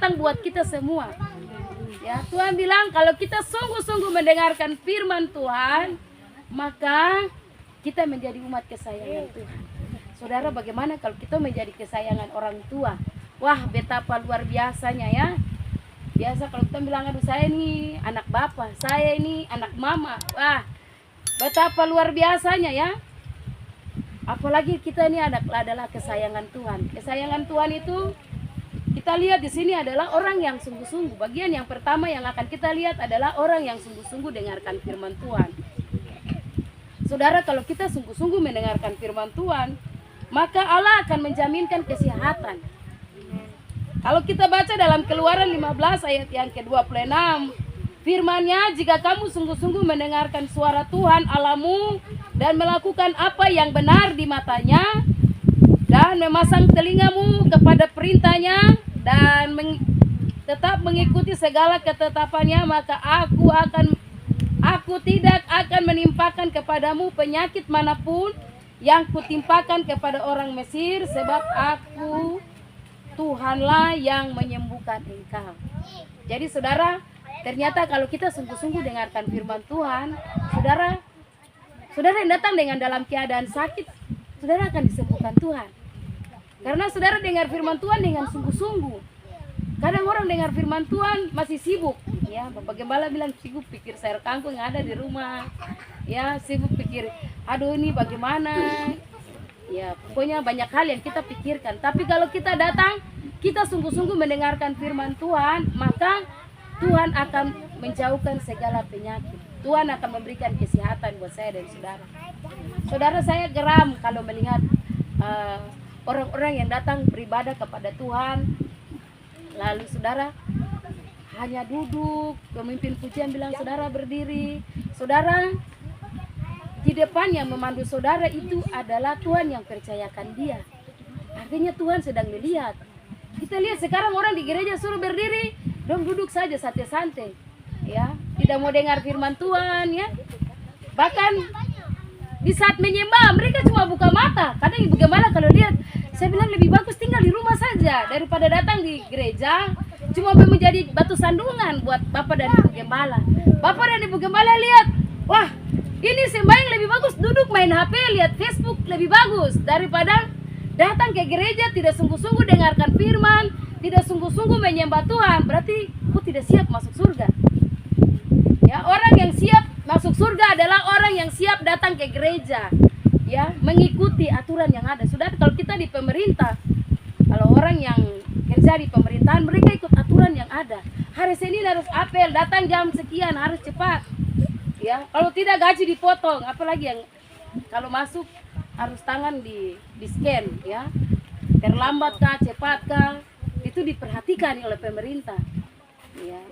datang buat kita semua. Ya, Tuhan bilang kalau kita sungguh-sungguh mendengarkan firman Tuhan, maka kita menjadi umat kesayangan Tuhan. Saudara, bagaimana kalau kita menjadi kesayangan orang tua? Wah, betapa luar biasanya ya. Biasa kalau kita bilang, aduh saya ini anak bapak, saya ini anak mama. Wah, betapa luar biasanya ya. Apalagi kita ini adalah kesayangan Tuhan. Kesayangan Tuhan itu kita lihat di sini adalah orang yang sungguh-sungguh. Bagian yang pertama yang akan kita lihat adalah orang yang sungguh-sungguh dengarkan firman Tuhan. Saudara, kalau kita sungguh-sungguh mendengarkan firman Tuhan, maka Allah akan menjaminkan kesehatan. Kalau kita baca dalam Keluaran 15 ayat yang ke-26, firman-Nya, jika kamu sungguh-sungguh mendengarkan suara Tuhan Allahmu dan melakukan apa yang benar di matanya, dan memasang telingamu kepada perintahnya dan tetap mengikuti segala ketetapannya, maka aku tidak akan menimpakan kepadamu penyakit manapun yang kutimpakan kepada orang Mesir, sebab aku Tuhanlah yang menyembuhkan engkau. Jadi saudara, ternyata kalau kita sungguh-sungguh dengarkan firman Tuhan, saudara yang datang dengan dalam keadaan sakit, saudara akan disembuhkan Tuhan. Karena saudara dengar firman Tuhan dengan sungguh-sungguh. Kadang orang dengar firman Tuhan masih sibuk, ya. Bapak Gembala bilang sibuk pikir sayur kangkung yang ada di rumah, ya, sibuk pikir, aduh ini bagaimana, ya, pokoknya banyak hal yang kita pikirkan. Tapi kalau kita datang, kita sungguh-sungguh mendengarkan firman Tuhan, maka Tuhan akan menjauhkan segala penyakit. Tuhan akan memberikan kesehatan buat saya dan saudara. Saudara, saya geram kalau melihat orang-orang yang datang beribadah kepada Tuhan, lalu saudara hanya duduk, pemimpin pujian bilang saudara berdiri. Saudara, di depan yang memandu saudara itu adalah Tuhan yang percayakan dia. Artinya Tuhan sedang melihat. Kita lihat sekarang orang di gereja suruh berdiri, dong duduk saja santai-santai, ya, tidak mau dengar firman Tuhan, ya. Bahkan di saat menyembah mereka cuma buka mata. Kadang ibu gembala kalau lihat, saya bilang lebih bagus tinggal di rumah saja daripada datang di gereja cuma menjadi batu sandungan buat bapak dan ibu gembala. Bapak dan ibu gembala lihat, wah, ini sembahyang lebih bagus duduk main HP, lihat Facebook lebih bagus daripada datang ke gereja tidak sungguh-sungguh dengarkan firman, tidak sungguh-sungguh menyembah Tuhan. Berarti aku tidak siap masuk surga. Ya, orang yang siap masuk surga adalah orang yang siap datang ke gereja, ya, mengikuti aturan yang ada. Sudah, kalau kita di pemerintah, kalau orang yang kerja di pemerintahan, mereka ikut aturan yang ada. Hari Senin harus apel, datang jam sekian, harus cepat. Ya, kalau tidak gaji dipotong, apalagi yang kalau masuk harus tangan di scan, ya. Terlambat kah, cepat kah, itu diperhatikan oleh pemerintah. Ya.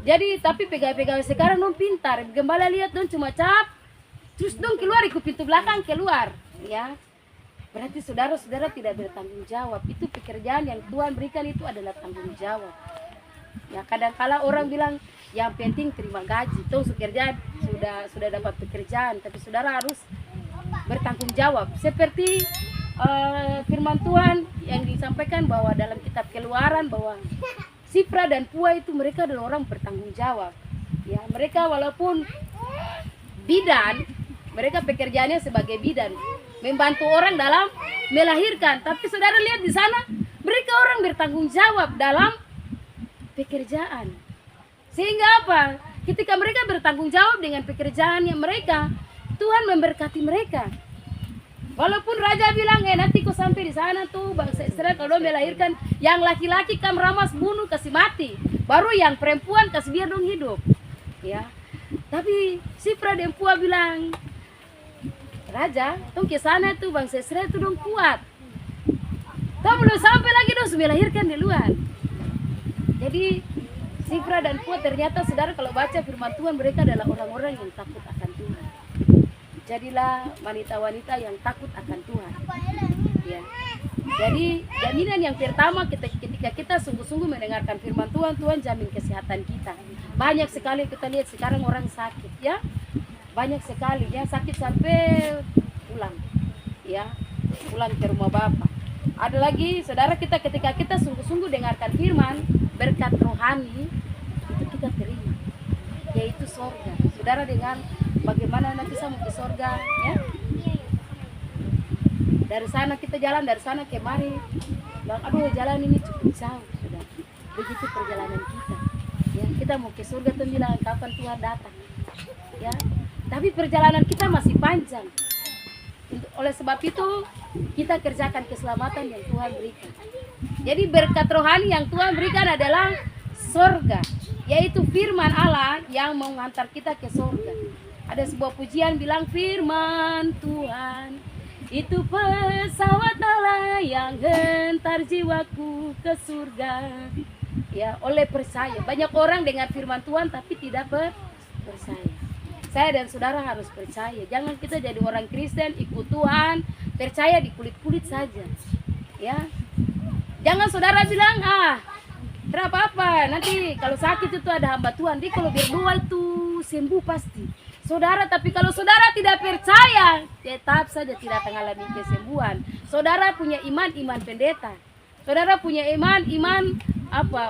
Jadi tapi pegawai-pegawai sekarang dong pintar, gembala lihat dong cuma cap, terus dong keluar ikut pintu belakang keluar, ya. Berarti saudara-saudara tidak bertanggung jawab. Itu pekerjaan yang Tuhan berikan itu adalah tanggung jawab. Ya, kadang-kala orang bilang yang penting terima gaji, toh kerja sudah dapat pekerjaan, tapi saudara harus bertanggung jawab. Seperti firman Tuhan yang disampaikan bahwa dalam kitab Keluaran bahwa Sifra dan Pua itu mereka adalah orang bertanggung jawab. Ya, mereka walaupun bidan, mereka pekerjaannya sebagai bidan, membantu orang dalam melahirkan. Tapi saudara lihat di sana, mereka orang bertanggung jawab dalam pekerjaan. Sehingga apa? Ketika mereka bertanggung jawab dengan pekerjaannya mereka, Tuhan memberkati mereka. Walaupun raja bilang, nanti kau sampai di sana tuh bangsa Israel kalau melahirkan, yang laki-laki kamu ramas bunuh kasih mati, baru yang perempuan kasih biar dong hidup, ya. Tapi Sifra dan Pua bilang, raja, tong ke sana tuh bangsa Israel tuh dong kuat. Tong belum sampai lagi dong melahirkan di luar. Jadi Sifra dan Pua ternyata saudara kalau baca firman Tuhan, mereka adalah orang-orang yang takut akan Tuhan. Jadilah wanita-wanita yang takut akan Tuhan. Ya. Jadi jaminan yang pertama ketika kita sungguh-sungguh mendengarkan firman Tuhan, Tuhan jamin kesehatan kita. Banyak sekali kita lihat sekarang orang sakit, ya. Banyak sekali ya sakit sampai pulang. Ya. Pulang ke rumah Bapak. Ada lagi saudara, kita ketika kita sungguh-sungguh dengarkan firman, berkat rohani itu kita terima, yaitu sorga. Saudara dengar bagaimana nanti saya mau ke sorga ya. Dari sana kita jalan, dari sana kemari, bilang aduh jalan ini cukup jauh. Saudara, begitu perjalanan kita ya. Kita mau ke surga tuh bilang kapan Tuhan datang ya. Tapi perjalanan kita masih panjang. Oleh sebab itu kita kerjakan keselamatan yang Tuhan berikan. Jadi berkat rohani yang Tuhan berikan adalah sorga, yaitu firman Allah yang mengantar kita ke sorga. Ada sebuah pujian bilang firman Tuhan itu pesawat Allah yang hentar jiwaku ke surga. Ya, oleh percaya. Banyak orang dengar firman Tuhan tapi tidak percaya. Saya dan saudara harus percaya. Jangan kita jadi orang Kristen, ikut Tuhan, percaya di kulit-kulit saja. Ya. Jangan saudara bilang, tidak apa-apa, nanti kalau sakit itu ada hamba Tuhan. Dia kalau berdoa itu sembuh pasti. Saudara, tapi kalau saudara tidak percaya, tetap saja tidak akan alami kesembuhan. Saudara punya iman pendeta. Saudara punya iman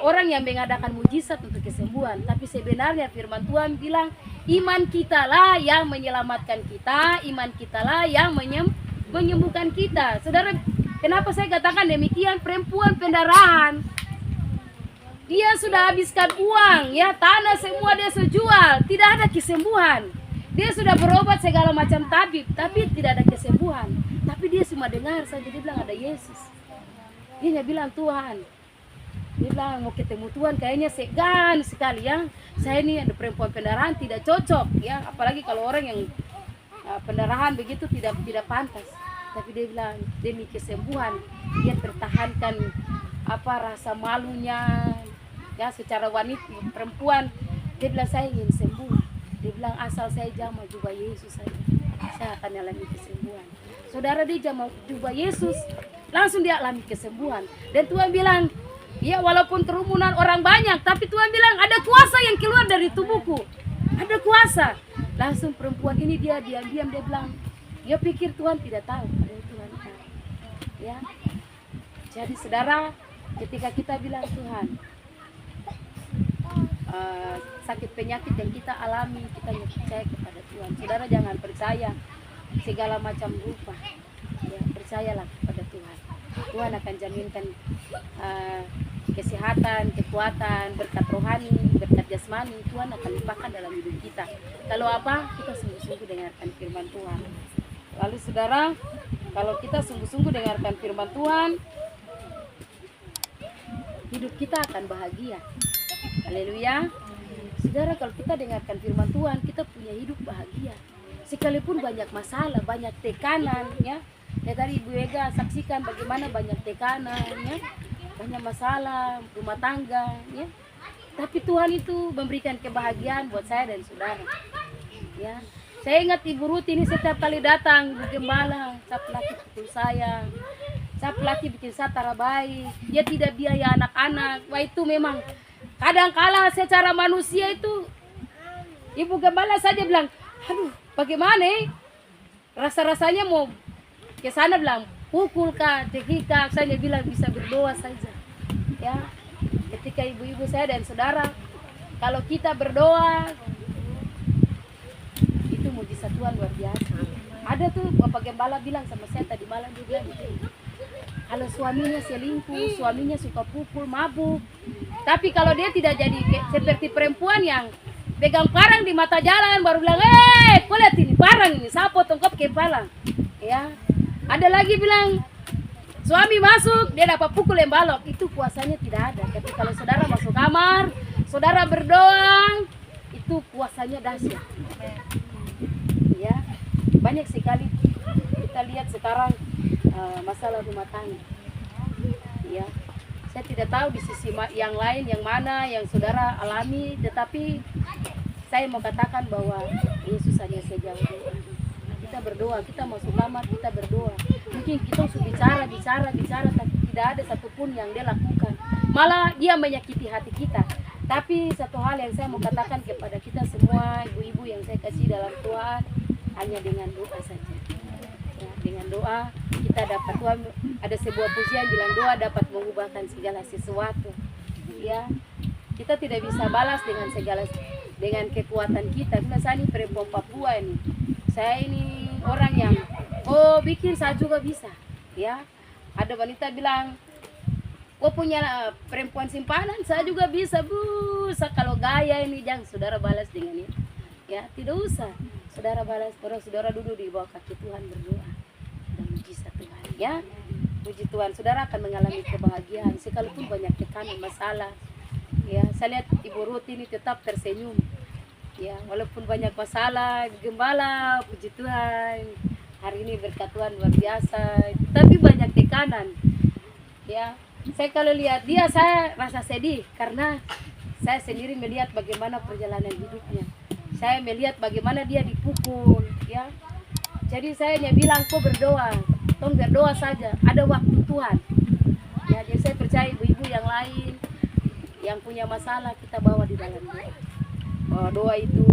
orang yang mengadakan mujizat untuk kesembuhan. Tapi sebenarnya firman Tuhan bilang, iman kitalah yang menyelamatkan kita, iman kitalah yang menyembuhkan kita. Saudara, kenapa saya katakan demikian? Perempuan pendarahan, dia sudah habiskan uang, ya, tanah semua dia sudah jual, tidak ada kesembuhan. Dia sudah berobat segala macam tabib, tapi tidak ada kesembuhan. Tapi dia cuma dengar saja, dia bilang ada Yesus. Dia bilang Tuhan, dia bilang mau ketemu Tuhan, kayaknya segan sekali ya. Saya ini ada perempuan pendarahan tidak cocok ya, apalagi kalau orang yang pendarahan begitu tidak pantas. Tapi dia bilang demi kesembuhan dia pertahankan rasa malunya ya, secara wanita perempuan. Dia bilang saya ingin sembuh. Dia bilang asal saya jamah jubah Yesus saja, saya akan alami kesembuhan. Saudara, dia jamah jubah Yesus, langsung dia alami kesembuhan. Dan Tuhan bilang, ya walaupun kerumunan orang banyak, tapi Tuhan bilang ada kuasa yang keluar dari tubuhku. Ada kuasa. Langsung perempuan ini dia diam-diam, dia bilang, dia pikir Tuhan tidak tahu, padahal Tuhan tahu. Ya. Jadi saudara, ketika kita bilang Tuhan, sakit penyakit yang kita alami, kita percaya kepada Tuhan. Saudara jangan percaya segala macam rupa. Ya, percayalah kepada Tuhan. Tuhan akan jaminkan kesehatan, kekuatan, berkat rohani, berkat jasmani. Tuhan akan limpahkan dalam hidup kita. Kalau kita sungguh-sungguh dengarkan firman Tuhan. Lalu saudara, kalau kita sungguh-sungguh dengarkan firman Tuhan, hidup kita akan bahagia. Haleluya. Saudara, kalau kita dengarkan firman Tuhan, kita punya hidup bahagia. Sekalipun banyak masalah, banyak tekanan ya. Ya tadi Ibu Ega saksikan bagaimana banyak tekanan ya. Banyak masalah rumah tangga ya. Tapi Tuhan itu memberikan kebahagiaan buat saya dan saudara. Ya. Saya ingat Ibu Ruth ini setiap kali datang, Ibu Gembala, cap laki pukul saya. Cap laki bikin saya tarabai. Dia tidak biaya anak-anak. Wah, itu memang kadang-kala secara manusia itu Ibu Gembala saja bilang, aduh bagaimana rasa-rasanya mau ke sana, bilang pukul kah, teki kah. Saya bilang bisa berdoa saja ya. Ketika ibu-ibu saya dan saudara, kalau kita berdoa itu mujizat Tuhan luar biasa. Ada tuh Bapak Gembala bilang sama saya tadi malam, dia bilang gitu, kalau suaminya selingkuh, suaminya suka pukul, mabuk, tapi kalau dia tidak jadi seperti perempuan yang pegang parang di mata jalan baru bilang, kau lihat ini parang ini, saya potong kop kepala. Ya, ada lagi bilang suami masuk dia dapat pukul yang balok, itu puasanya tidak ada. Tapi kalau saudara masuk kamar, saudara berdoa, itu puasanya dahsyat. Ya, banyak sekali kita lihat sekarang masalah rumah tangga. Ya, saya tidak tahu di sisi yang lain yang mana yang saudara alami, tetapi saya mau katakan bahwa Yesus hanya sejauh doa. Kita berdoa, kita masuk kamar, kita berdoa. Mungkin kita sudah bicara, tapi tidak ada satupun yang dia lakukan. Malah dia menyakiti hati kita. Tapi satu hal yang saya mau katakan kepada kita semua, ibu-ibu yang saya kasih dalam Tuhan, hanya dengan doa saja. Ya, dengan doa kita dapat, Tuhan ada sebuah pujian bilang doa dapat mengubahkan segala sesuatu. Ya, kita tidak bisa balas dengan kekuatan kita. Karena saya ini perempuan Papua ini. Saya ini orang yang bikin saya juga bisa. Ya, ada wanita bilang, punya perempuan simpanan, saya juga bisa. Kalau gaya ini jangan saudara balas dengan itu. Ya, tidak usah saudara balas, saudara duduk di bawah kaki Tuhan berdoa dan mujizat Tuhan. Ya, puji Tuhan, saudara akan mengalami kebahagiaan sekalipun banyak tekanan masalah. Ya, saya lihat Ibu Ruth ini tetap tersenyum. Ya, walaupun banyak masalah, gembala, puji Tuhan. Hari ini berkat Tuhan luar biasa, tapi banyak tekanan. Ya, saya kalau lihat dia saya rasa sedih karena saya sendiri melihat bagaimana perjalanan hidupnya. Saya melihat bagaimana dia dipukul, ya. Jadi saya hanya bilang kau berdoa, tolong berdoa saja. Ada waktu Tuhan. Ya, jadi saya percaya ibu-ibu yang lain yang punya masalah kita bawa di dalam doa. Doa itu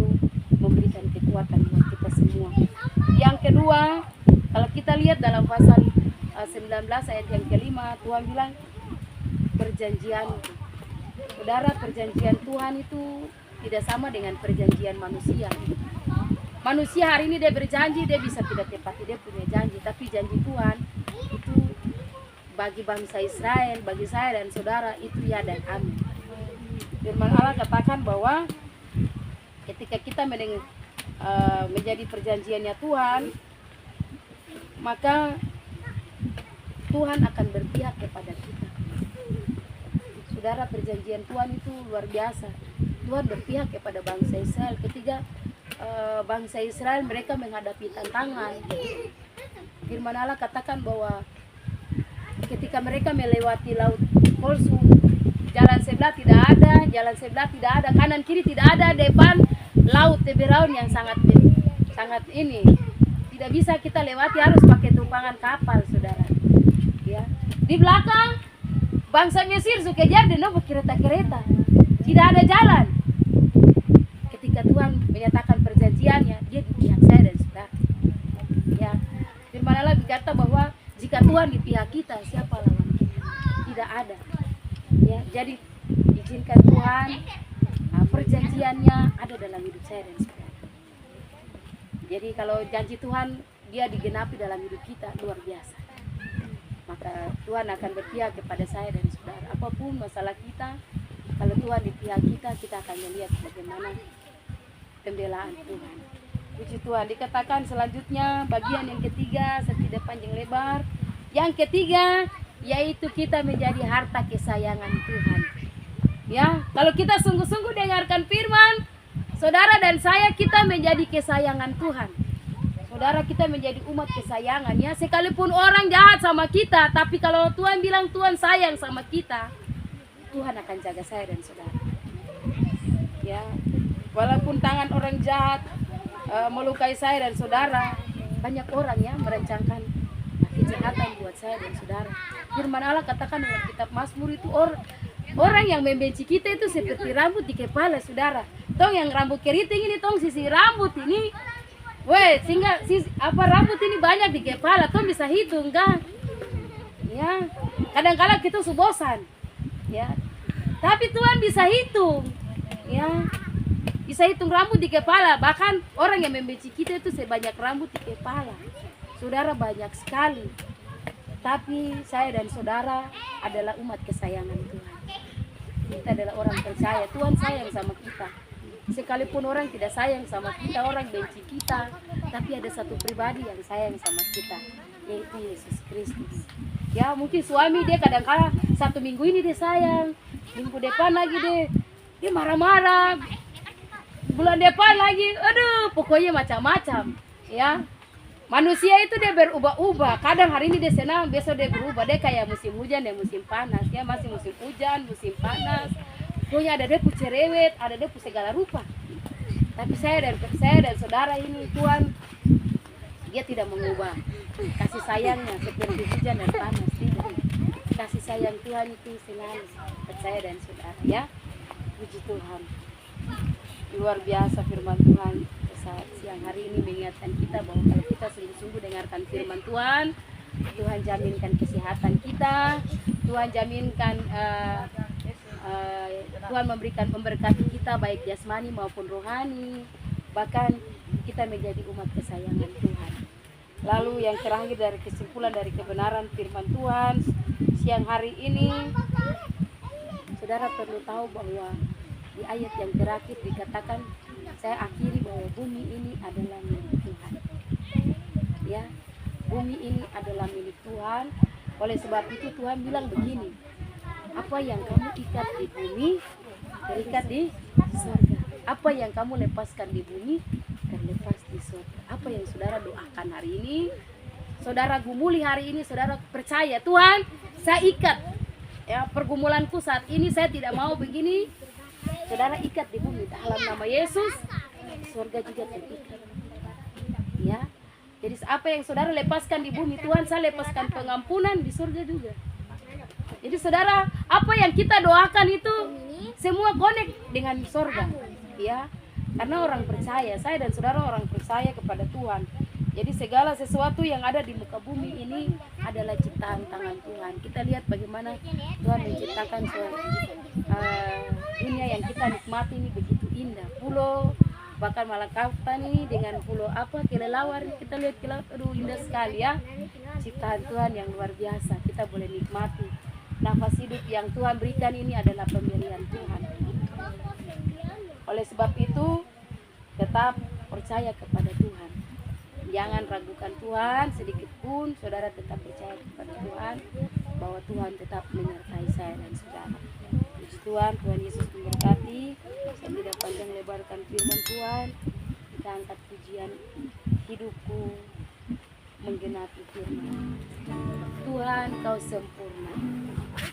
memberikan kekuatan buat kita semua. Yang kedua, kalau kita lihat dalam pasal 19 ayat yang kelima, Tuhan bilang perjanjian. Saudara, perjanjian Tuhan itu tidak sama dengan perjanjian manusia. Manusia hari ini dia berjanji, dia bisa tidak tepati dia punya janji, tapi janji Tuhan itu bagi bangsa Israel, bagi saya dan saudara itu ya dan amin. Firman Allah katakan bahwa ketika kita menjadi perjanjiannya Tuhan, maka Tuhan akan berpihak kepada kita. Saudara, perjanjian Tuhan itu luar biasa. Tuhan berpihak kepada bangsa Israel ketika bangsa Israel mereka menghadapi tantangan. Firman Allah katakan bahwa ketika mereka melewati laut Kolsum, jalan sebelah tidak ada, kanan kiri tidak ada, depan laut Teberaun yang sangat ini tidak bisa kita lewati, harus pakai tumpangan kapal, saudara. Ya, di belakang bangsa Mesir suka kejar dengan kereta-kereta, tidak ada jalan. Ketika Tuhan menyatakan perjanjiannya, dia di pihak saya dan saudara. Ya, firman Allah berkata bahwa jika Tuhan di pihak kita, siapa lawan kita? Tidak ada. Ya, jadi izinkan Tuhan perjanjiannya ada dalam hidup saya dan saudara. Jadi kalau janji Tuhan dia digenapi dalam hidup kita, luar biasa. Maka Tuhan akan berpihak kepada saya dan saudara. Apapun masalah kita, kalau Tuhan di pihak kita, kita akan melihat bagaimana pembelaan Tuhan. Puji Tuhan. Dikatakan selanjutnya bagian yang ketiga, tidak panjang lebar. Yang ketiga yaitu kita menjadi harta kesayangan Tuhan. Ya, kalau kita sungguh-sungguh dengarkan firman, saudara dan saya kita menjadi kesayangan Tuhan. Saudara, kita menjadi umat kesayangan, ya. Sekalipun orang jahat sama kita, tapi kalau Tuhan bilang Tuhan sayang sama kita, Tuhan akan jaga saya dan saudara. Ya, walaupun tangan orang jahat melukai saya dan saudara, banyak orang ya merancangkan kejahatan buat saya dan saudara. Firman Allah katakan dalam kitab Mazmur itu orang yang membenci kita itu seperti rambut di kepala, saudara. Tong yang rambut keriting ini, tong sisi rambut ini, sehingga rambut ini banyak di kepala, tong bisa hitung kan? Ya, kadang-kadang kita bosan, ya. Tapi Tuhan bisa hitung, ya. Bisa hitung rambut di kepala. Bahkan orang yang membenci kita itu sebanyak rambut di kepala. Saudara, banyak sekali. Tapi saya dan saudara adalah umat kesayangan Tuhan. Kita adalah orang percaya. Tuhan sayang sama kita. Sekalipun orang tidak sayang sama kita, orang benci kita, tapi ada satu pribadi yang sayang sama kita, yaitu Yesus Kristus. Ya, mungkin suami dia kadang-kadang satu minggu ini dia sayang, minggu depan lagi dia marah-marah, bulan depan lagi, aduh, pokoknya macam-macam. Ya, manusia itu dia berubah-ubah. Kadang hari ini dia senang, besok dia berubah. Dia kayak musim hujan dan musim panas. Ya, masih musim hujan, musim panas. Pokoknya ada dia cerewet, ada dia segala rupa. Tapi saya dan saudara ini, Tuhan dia tidak mengubah kasih sayangnya seperti hujan dan panas, tidak. Kasih sayang Tuhan itu selalu percaya dan saudara, ya. Puji Tuhan. Luar biasa firman Tuhan. saat siang hari ini mengingatkan kita bahwa kalau kita sungguh-sungguh dengarkan firman Tuhan, Tuhan jaminkan kesehatan kita, Tuhan jaminkan Tuhan memberikan memberkati kita baik jasmani maupun rohani, bahkan kita menjadi umat kesayangan Tuhan. Lalu yang terakhir dari kesimpulan dari kebenaran firman Tuhan siang hari ini, saudara perlu tahu bahwa di ayat yang terakhir dikatakan, saya akhiri bahwa bumi ini adalah milik Tuhan. Ya, bumi ini adalah milik Tuhan. Oleh sebab itu Tuhan bilang begini, apa yang kamu ikat di bumi terikat di surga. Apa yang kamu lepaskan di bumi terlepas di surga. Apa yang saudara doakan hari ini, saudara gumuli hari ini, saudara percaya Tuhan, saya ikat ya pergumulanku saat ini, saya tidak mau begini. Saudara ikat di bumi dalam nama Yesus, surga juga terikat. Ya. Jadi apa yang saudara lepaskan di bumi, Tuhan saya lepaskan pengampunan di surga juga. Jadi saudara, apa yang kita doakan itu semua connect dengan surga. Ya. Karena orang percaya, saya dan saudara orang percaya kepada Tuhan. Jadi segala sesuatu yang ada di muka bumi ini adalah ciptaan tangan Tuhan. Kita lihat bagaimana Tuhan menciptakan dunia yang kita nikmati ini begitu indah. Pulau, bahkan Malakata nih dengan pulau kelelawar, kita lihat kelelawar, aduh indah sekali ya. Ciptaan Tuhan yang luar biasa, kita boleh nikmati. Nafas hidup yang Tuhan berikan ini adalah pemberian Tuhan. Oleh sebab itu, tetap percaya kepada Tuhan. Jangan ragukan Tuhan sedikit pun, saudara tetap percaya kepada Tuhan bahwa Tuhan tetap menyertai saya dan saudara. Puji Tuhan, Tuhan Yesus memberkati. Saya tidak panjang lebarkan firman Tuhan. Kita angkat pujian hidupku menggenapi firman. Tuhan, kau sempurna.